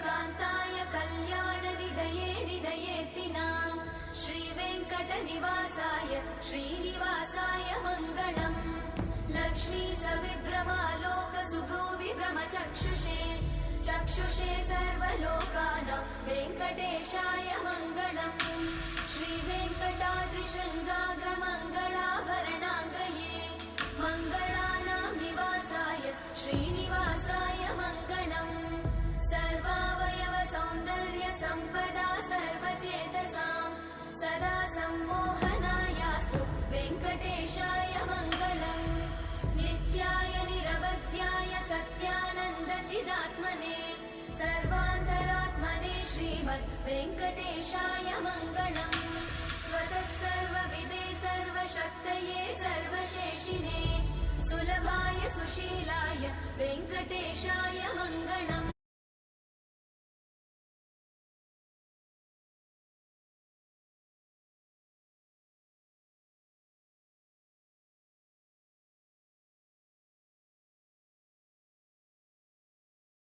कान्ताय कल्याणनिधये निधयेतिनाम् श्रीवेङ्कटनिवासाय श्रीनिवासाय मङ्गलम् लक्ष्मी सविभ्रमालोकसुभ्रूविभ्रमचक्षुषे चक्षुषे सर्वलोकानां वेङ्कटेशाय मङ्गलम् श्रीवेङ्कटाद्रिशृङ्गाग्रमङ्गलाभरणाङ्गये मङ्गलानां निवासाय श्रीनिवासाय मङ्गलम् सर्वावयव सौन्दर्य सम्पदा सर्वचेतसां सदा सम्मोहनायास्तु वेङ्कटेशाय मङ्गलम् नित्याय निरवध्याय सत्यानन्दचिदात्मने सर्वान्तरात्मने श्रीमद् वेङ्कटेशाय मङ्गलम् स्वतः सर्वविदे सर्वशक्तये सर्वशेषिने सुलभाय सुशीलाय वेङ्कटेशाय मङ्गलम्